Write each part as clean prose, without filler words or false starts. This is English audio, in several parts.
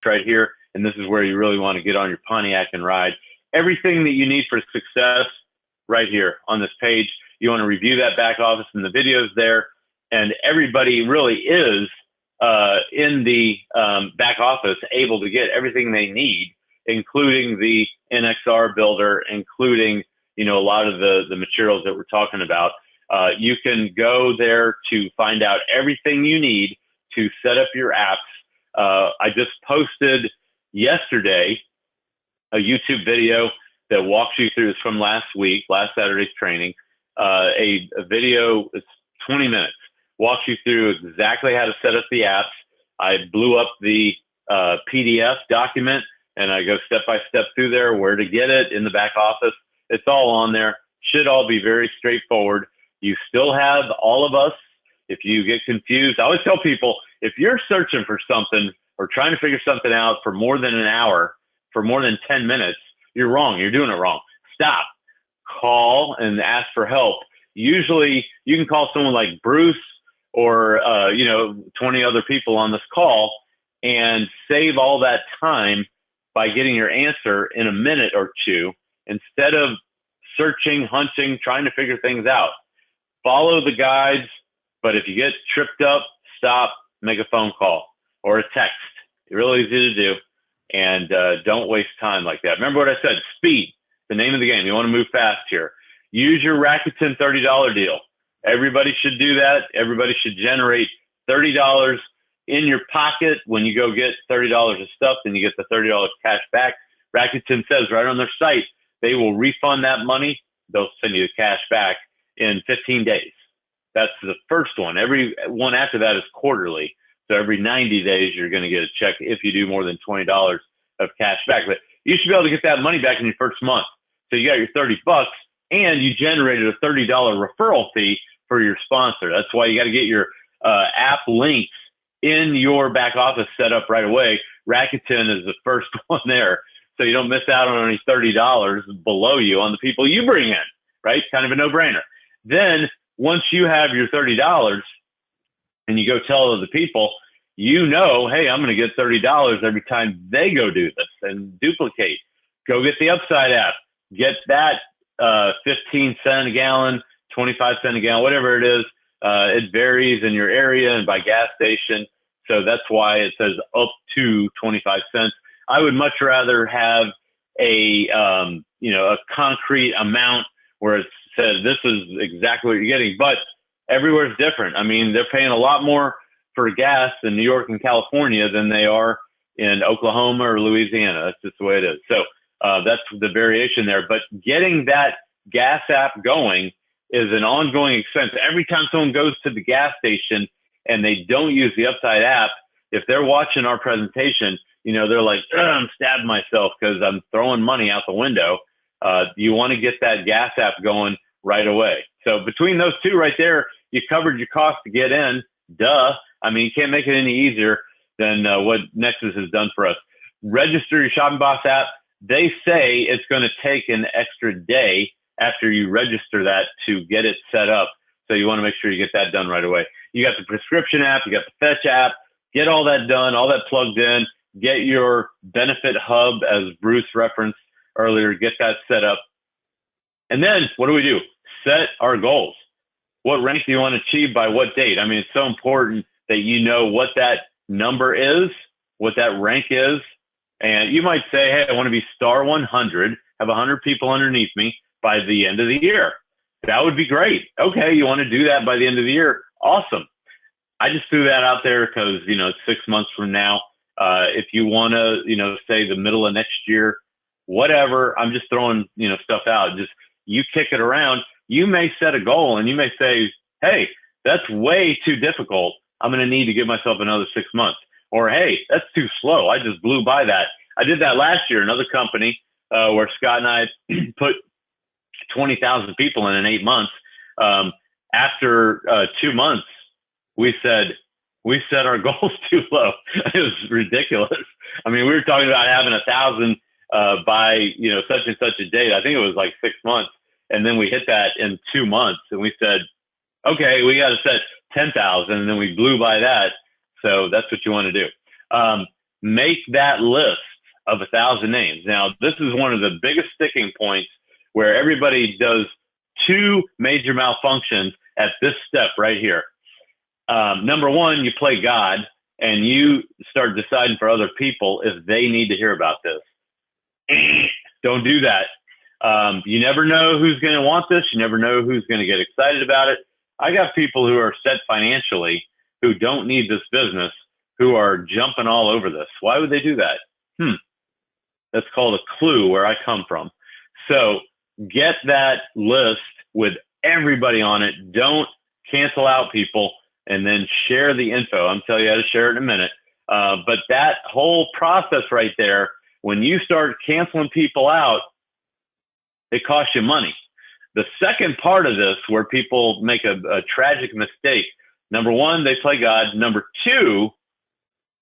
right here. And this is where you really want to get on your Pontiac and ride. Everything that you need for success right here on this page. You want to review that back office and the videos there. And everybody really is in the back office able to get everything they need, including the NXR builder, including, you know, a lot of the materials that we're talking about. You can go there to find out everything you need to set up your apps. I just posted yesterday a YouTube video that walks you through this from last Saturday's training. A video, it's 20 minutes, walks you through exactly how to set up the apps. I blew up the PDF document and I go step by step through there, where to get it in the back office. It's all on there. Should all be very straightforward. You still have all of us. If you get confused, I always tell people, if you're searching for something or trying to figure something out for more than an hour, for more than 10 minutes, you're wrong. You're doing it wrong. Stop. Call and ask for help. Usually you can call someone like Bruce or, 20 other people on this call and save all that time by getting your answer in a minute or two, instead of searching, hunting, trying to figure things out. Follow the guides, but if you get tripped up, stop, make a phone call or a text. It's really easy to do, and don't waste time like that. Remember what I said, speed, the name of the game. You want to move fast here. Use your Rakuten $30 deal. Everybody should do that. Everybody should generate $30 in your pocket when you go get $30 of stuff, then you get the $30 cash back. Rakuten says right on their site, they will refund that money. They'll send you the cash back in 15 days. That's the first one. Every one after that is quarterly. So every 90 days, you're going to get a check if you do more than $20 of cash back. But you should be able to get that money back in your first month. So you got your 30 bucks and you generated a $30 referral fee for your sponsor. That's why you got to get your app links in your back office set up right away. Rakuten is the first one there. So you don't miss out on any $30 below you on the people you bring in, right? Kind of a no-brainer. Then once you have your $30 and you go tell other people, you know, hey, I'm going to get $30 every time they go do this and duplicate. Go get the Upside app. Get that 15 cent a gallon, 25 cent a gallon, whatever it is. It varies in your area and by gas station. So that's why it says up to 25 cents. I would much rather have a concrete amount where it says this is exactly what you're getting, but everywhere is different. I mean, they're paying a lot more for gas in New York and California than they are in Oklahoma or Louisiana. That's just the way it is. So that's the variation there. But getting that gas app going is an ongoing expense. Every time someone goes to the gas station and they don't use the Upside app, if they're watching our presentation, you know, they're like, I'm stabbing myself because I'm throwing money out the window. You want to get that gas app going right away. So between those two right there, you covered your cost to get in. Duh. I mean, you can't make it any easier than what Nexus has done for us. Register your Shopping Boss app. They say it's going to take an extra day after you register that to get it set up. So you want to make sure you get that done right away. You got the prescription app, you got the Fetch app, get all that done, all that plugged in, get your benefit hub, as Bruce referenced earlier, get that set up. And then what do? Set our goals. What rank do you want to achieve by what date? I mean, it's so important that you know what that number is, what that rank is. And you might say, hey, I want to be star 100, have 100 people underneath me by the end of the year. That would be great. Okay, you want to do that by the end of the year? Awesome. I just threw that out there because, you know, it's 6 months from now. If you want to, you know, say the middle of next year, whatever, I'm just throwing, you know, stuff out. Just you kick it around. You may set a goal and you may say, hey, that's way too difficult. I'm going to need to give myself another 6 months. Or, hey, that's too slow. I just blew by that. I did that last year, another company where Scott and I put 20,000 people in 8 months. After 2 months, we set our goals too low. It was ridiculous. I mean, we were talking about having 1,000 by, you know, such and such a date. I think it was like 6 months. And then we hit that in 2 months and we said, okay, we got to set 10,000. And then we blew by that. So that's what you want to do. make that list of 1,000 names. Now, this is one of the biggest sticking points where everybody does two major malfunctions at this step right here. Number one, you play God and you start deciding for other people if they need to hear about this. Don't do that. You never know who's going to want this. You never know who's going to get excited about it. I got people who are set financially who don't need this business, who are jumping all over this. Why would they do that? That's called a clue where I come from. So get that list with everybody on it. Don't cancel out people, and then share the info. I'm telling you how to share it in a minute. But that whole process right there, when you start canceling people out, it costs you money. The second part of this, where people make a tragic mistake, number one, they play God. Number two,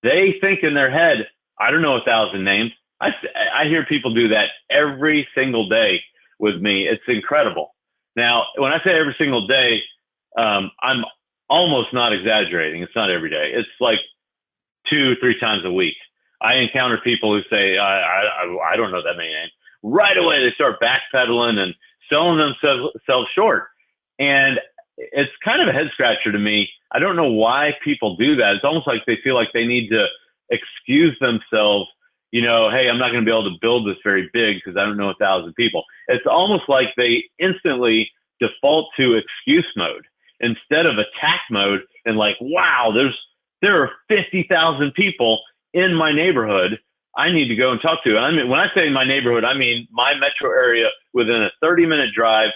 they think in their head, I don't know 1,000 names. I hear people do that every single day with me. It's incredible. Now, when I say every single day, I'm almost not exaggerating. It's not every day. It's like 2-3 times a week. I encounter people who say, I don't know that many names. Right away, they start backpedaling and selling themselves short. And it's kind of a head scratcher to me. I don't know why people do that. It's almost like they feel like they need to excuse themselves. You know, hey, I'm not going to be able to build this very big because I don't know 1,000 people. It's almost like they instantly default to excuse mode instead of attack mode, and like, wow, there are 50,000 people in my neighborhood I need to go and talk to. And I mean, when I say my neighborhood, I mean my metro area within a 30-minute drive.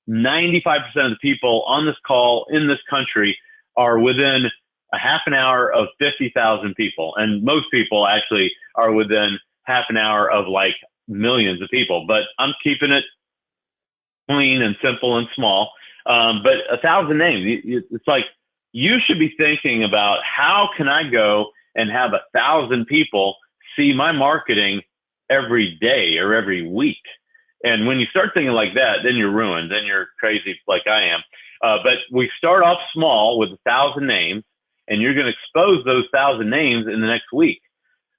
95% of the people on this call in this country are within a half an hour of 50,000 people. And most people actually are within half an hour of like millions of people, but I'm keeping it clean and simple and small. But 1,000 names, it's like, you should be thinking about how can I go and have 1,000 people see my marketing every day or every week. And when you start thinking like that, then you're ruined. Then you're crazy like I am. But we start off small with 1,000 names, and you're going to expose those 1,000 names in the next week.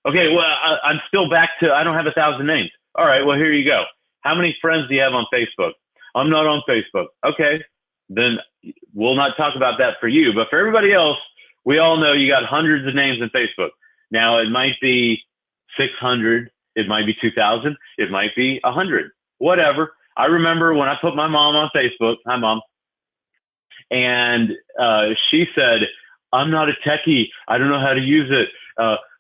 Okay, well, I'm still back to, I don't have 1,000 names. All right, well, here you go. How many friends do you have on Facebook? I'm not on Facebook. Okay, then we'll not talk about that for you. But for everybody else, we all know you got hundreds of names in Facebook. Now, it might be 600. It might be 2,000. It might be 100. Whatever. I remember when I put my mom on Facebook. Hi, Mom. And she said, I'm not a techie. I don't know how to use it.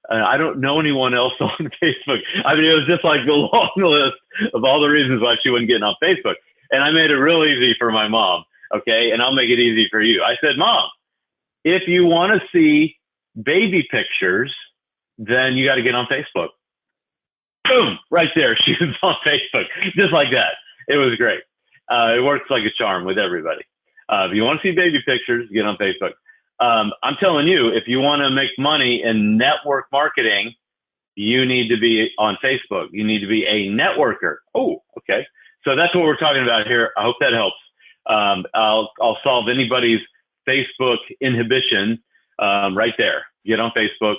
I don't know anyone else on Facebook. I mean, it was just like the long list of all the reasons why she wasn't getting on Facebook. And I made it real easy for my mom. Okay. And I'll make it easy for you. I said, Mom, if you want to see baby pictures, then you got to get on Facebook. Boom, right there. She was on Facebook, just like that. It was great. It works like a charm with everybody. If you want to see baby pictures, get on Facebook. I'm telling you, if you want to make money in network marketing, you need to be on Facebook. You need to be a networker. Oh, okay. So that's what we're talking about here. I hope that helps. I'll solve anybody's Facebook inhibition right there. Get on Facebook.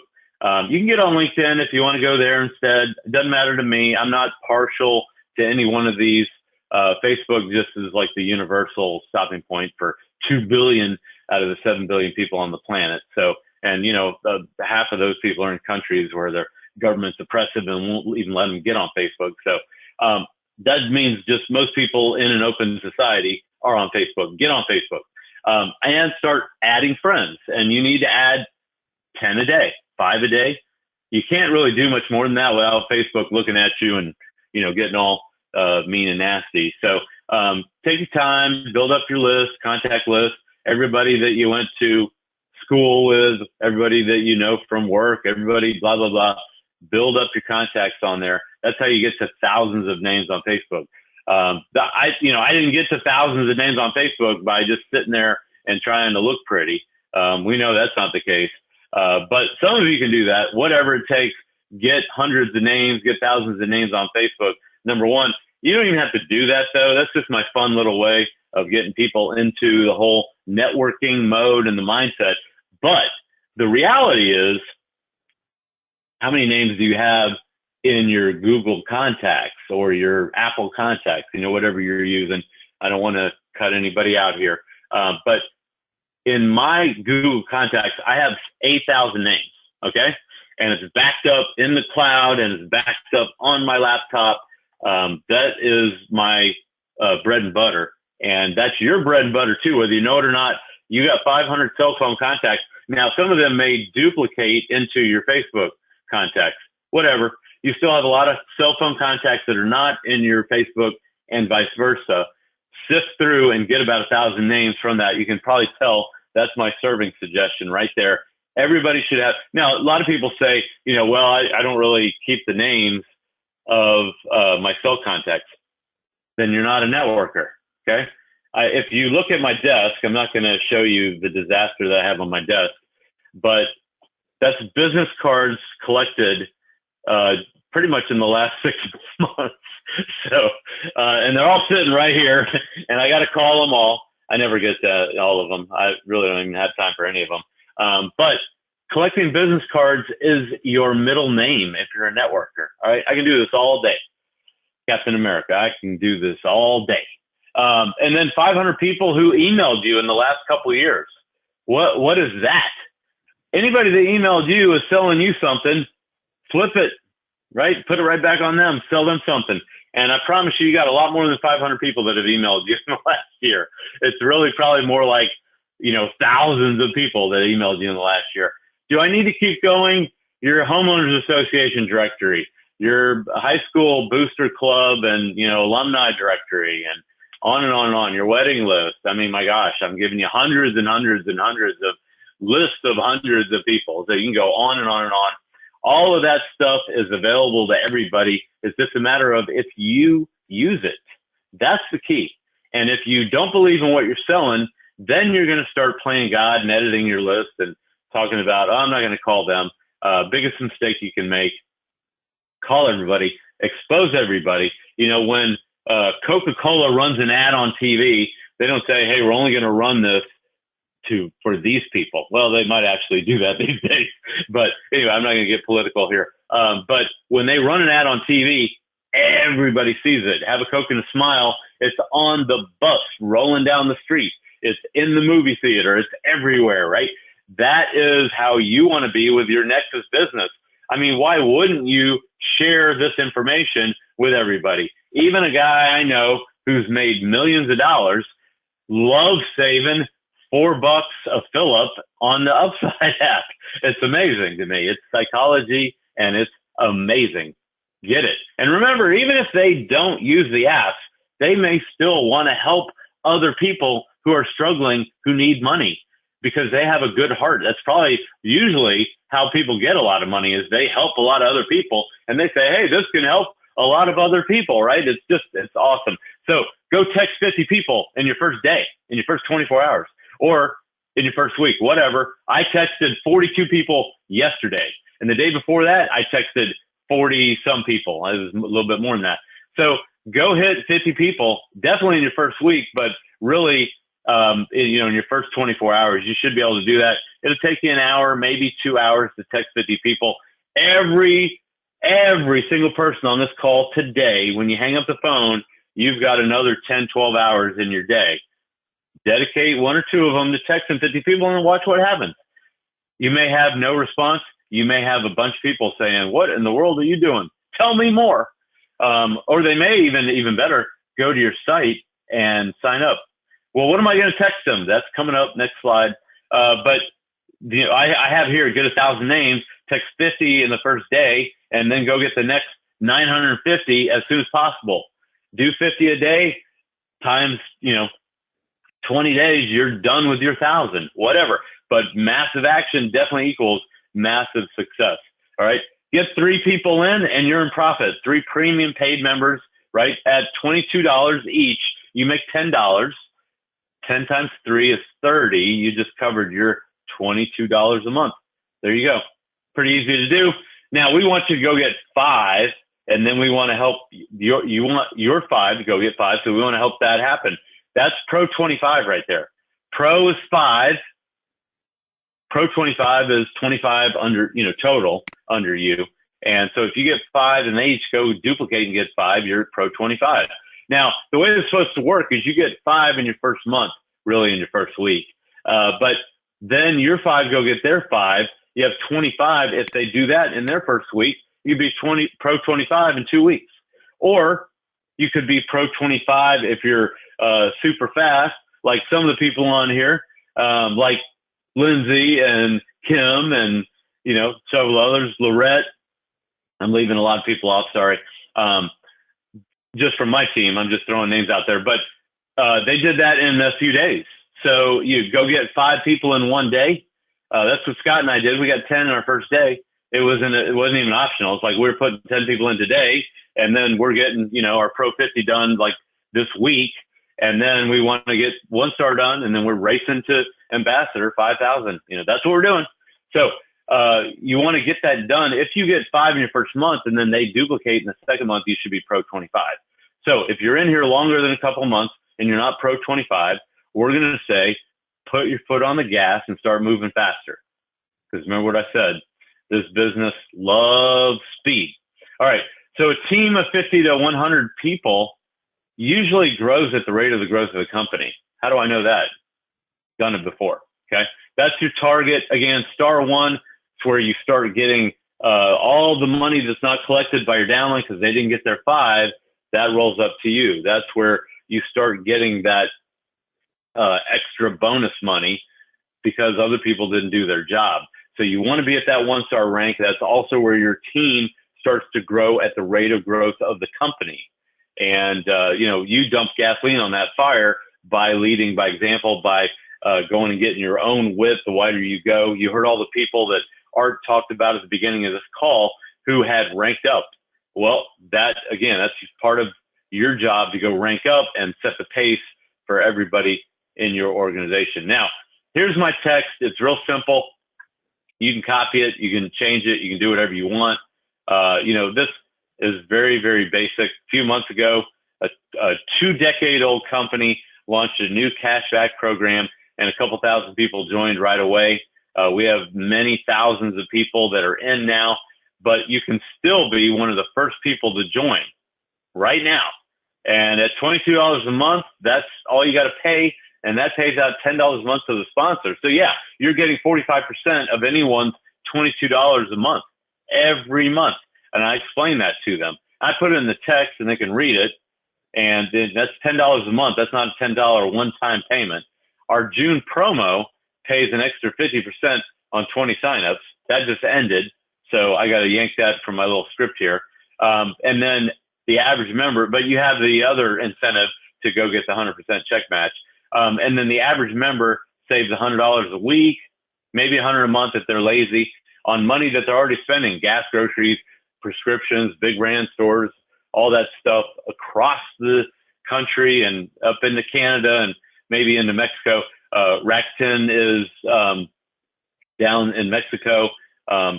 You can get on LinkedIn if you want to go there instead. It doesn't matter to me. I'm not partial to any one of these. Facebook just is like the universal stopping point for 2 billion out of the 7 billion people on the planet. So, and you know, half of those people are in countries where their government's oppressive and won't even let them get on Facebook. So that means just most people in an open society are on Facebook. Get on Facebook and start adding friends. And you need to add 10 a day, 5 a day. You can't really do much more than that without Facebook looking at you and, you know, getting all mean and nasty. So take your time, build up your list, contact list, everybody that you went to school with, everybody that you know from work, everybody, blah, blah, blah. Build up your contacts on there. That's how you get to thousands of names on Facebook. I didn't get to thousands of names on Facebook by just sitting there and trying to look pretty. We know that's not the case. But some of you can do that. Whatever it takes, get hundreds of names, get thousands of names on Facebook. Number one, you don't even have to do that, though. That's just my fun little way of getting people into the whole networking mode and the mindset. But the reality is how many names do you have in your Google contacts or your Apple contacts, whatever you're using. I don't want to cut anybody out here. But in my Google contacts, I have 8,000 names. Okay. And it's backed up in the cloud and it's backed up on my laptop. That is my bread and butter. And that's your bread and butter too, whether you know it or not. You got 500 cell phone contacts. Now, some of them may duplicate into your Facebook contacts, whatever. You still have a lot of cell phone contacts that are not in your Facebook and vice versa. Sift through and get about 1,000 names from that. You can probably tell that's my serving suggestion right there. Everybody should have. Now, a lot of people say, well, I don't really keep the names of my cell contacts. Then you're not a networker, okay? If you look at my desk, I'm not going to show you the disaster that I have on my desk, but that's business cards collected pretty much in the last 6 months. So, and they're all sitting right here, and I got to call them all. I never get all of them. I really don't even have time for any of them. But collecting business cards is your middle name if you're a networker. All right, I can do this all day. Captain America, I can do this all day. And then 500 people who emailed you in the last couple of years. What is that? Anybody that emailed you is selling you something. Flip it, right? Put it right back on them. Sell them something. And I promise you got a lot more than 500 people that have emailed you in the last year. It's really probably more like, thousands of people that emailed you in the last year. Do I need to keep going? Your homeowners association directory, your high school booster club and, alumni directory, and on and on and on, your wedding list. I mean, my gosh, I'm giving you hundreds and hundreds and hundreds of lists of hundreds of people. So you can go on and on and on. All of that stuff is available to everybody. It's just a matter of if you use it. That's the key. And if you don't believe in what you're selling, then you're going to start playing God and editing your list and talking about, I'm not going to call them. Biggest mistake you can make, call everybody, expose everybody. When Coca-Cola runs an ad on TV, they don't say, hey, we're only going to run this for these people. Well, they might actually do that these days. But anyway, I'm not going to get political here. But when they run an ad on TV, everybody sees it. Have a Coke and a Smile. It's on the bus rolling down the street. It's in the movie theater. It's everywhere, right? That is how you want to be with your Nexus business. I mean, why wouldn't you share this information with everybody? Even a guy I know who's made millions of dollars loves saving $4 a fill-up on the Upside app. It's amazing to me. It's psychology, and it's amazing. Get it. And remember, even if they don't use the apps, they may still want to help other people who are struggling, who need money, because they have a good heart. That's probably usually how people get a lot of money, is they help a lot of other people, and they say, hey, this can help a lot of other people, right? It's awesome. So go text 50 people in your first day, in your first 24 hours. Or in your first week, whatever. I texted 42 people yesterday. And the day before that, I texted 40 some people. It was a little bit more than that. So go hit 50 people, definitely in your first week, but really, in your first 24 hours, you should be able to do that. It'll take you an hour, maybe 2 hours to text 50 people. Every single person on this call today, when you hang up the phone, you've got another 10, 12 hours in your day. Dedicate 1 or 2 of them to texting 50 people and watch what happens. You may have no response. You may have a bunch of people saying, what in the world are you doing? Tell me more. Or they may even better, go to your site and sign up. Well, what am I going to text them? That's coming up next slide. But I have here, get 1,000 names, text 50 in the first day, and then go get the next 950 as soon as possible. Do 50 a day times, 20 days, you're done with your 1,000, whatever. But massive action definitely equals massive success. All right. Get 3 people in and you're in profit. 3 premium paid members, right? At $22 each, you make $10. 10 times 3 is 30. You just covered your $22 a month. There you go. Pretty easy to do. Now we want you to go get 5, and then we want to help you want your 5 to go get 5. So we want to help that happen. That's Pro 25 right there. Pro is 5. Pro 25 is 25 under, total under you. And so if you get 5 and they each go duplicate and get 5, you're Pro 25. Now, the way it's supposed to work is you get 5 in your first month, really in your first week. But then your 5 go get their 5. You have 25. If they do that in their first week, you'd be Pro 25 in 2 weeks. Or you could be Pro 25 if you're super fast, like some of the people on here, like Lindsay and Kim and, several others, Lorette. I'm leaving a lot of people off, sorry. Just from my team, I'm just throwing names out there. But they did that in a few days. So you go get 5 people in one day. That's what Scott and I did. We got 10 in our first day. It wasn't even optional. It's like we're putting 10 people in today, and then we're getting, our Pro 50 done like this week. And then we want to get 1 star done, and then we're racing to ambassador 5,000. That's what we're doing. So you want to get that done. If you get 5 in your first month and then they duplicate in the second month, you should be Pro 25. So if you're in here longer than a couple of months and you're not Pro 25, we're going to say, put your foot on the gas and start moving faster. Because remember what I said, this business loves speed. All right. So a team of 50 to 100 people usually grows at the rate of the growth of the company. How do I know that? Done it before. Okay. That's your target. Again, star 1 is where you start getting all the money that's not collected by your downline because they didn't get their 5. That rolls up to you. That's where you start getting that extra bonus money because other people didn't do their job. So you want to be at that 1 star rank. That's also where your team starts to grow at the rate of growth of the company. And, you dump gasoline on that fire by leading by example, by going and getting your own width. The wider you go, you heard all the people that Art talked about at the beginning of this call who had ranked up. Well, that's just part of your job to go rank up and set the pace for everybody in your organization. Now, here's my text. It's real simple. You can copy it. You can change it. You can do whatever you want. This is very, very basic. A few months ago, a 2-decade-old company launched a new cashback program, and a couple thousand people joined right away. We have many thousands of people that are in now, but you can still be one of the first people to join right now. And at $22 a month, that's all you got to pay. And that pays out $10 a month to the sponsor. So yeah, you're getting 45% of anyone's $22 a month every month. And I explain that to them. I put it in the text and they can read it. And then that's $10 a month. That's not a $10 one-time payment. Our June promo pays an extra 50% on 20 signups. That just ended. So I got to yank that from my little script here. And then the average member, but you have the other incentive to go get the 100% check match. And then the average member saves $100 a week, maybe $100 a month if they're lazy, on money that they're already spending, gas, groceries, prescriptions, big brand stores, all that stuff across the country and up into Canada and maybe into Mexico. Rakuten is down in Mexico.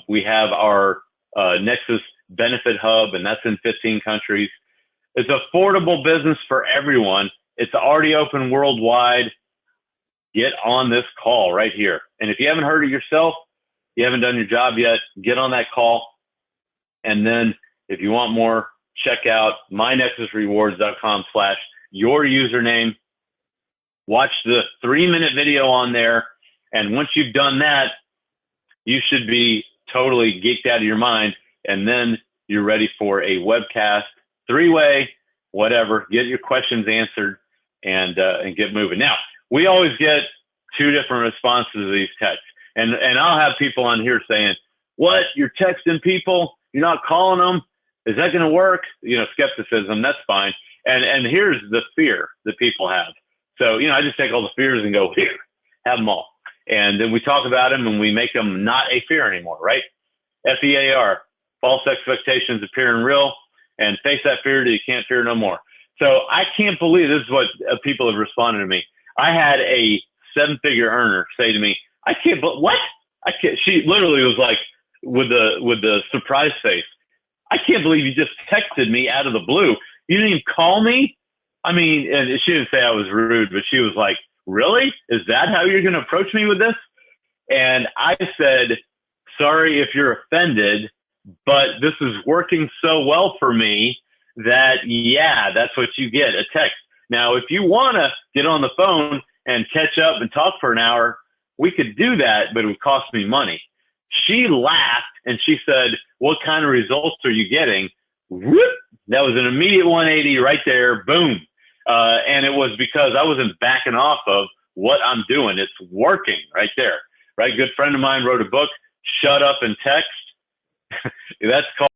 We have our Nexus benefit hub, and that's in 15 countries. It's affordable business for everyone. It's already open worldwide. Get on this call right here. And if you haven't heard it yourself, you haven't done your job yet, get on that call. And then if you want more, check out mynexusrewards.com/your username. Watch the 3-minute video on there. And once you've done that, you should be totally geeked out of your mind. And then you're ready for a webcast, 3-way, whatever, get your questions answered and get moving. Now, we always get 2 different responses to these texts. And I'll have people on here saying, what, you're texting people? You're not calling them? Is that going to work? Skepticism, that's fine. And here's the fear that people have. So, I just take all the fears and go, here, have them all. And then we talk about them and we make them not a fear anymore, right? FEAR, false expectations appearing real, and face that fear till you can't fear no more. So I can't believe this is what people have responded to me. I had a 7-figure earner say to me, I can't, but what? I can't. She literally was like, with the surprise face, I can't believe you just texted me out of the blue. You didn't even call me? I mean, and she didn't say I was rude, but she was like, really? Is that how you're going to approach me with this? And I said, sorry if you're offended, but this is working so well for me that, yeah, that's what you get, a text. Now, if you want to get on the phone and catch up and talk for an hour, we could do that, but it would cost me money. She laughed and she said, what kind of results are you getting? Whoop! That was an immediate 180 right there. Boom. And it was because I wasn't backing off of what I'm doing. It's working right there. Right. Good friend of mine wrote a book, Shut Up and Text. That's called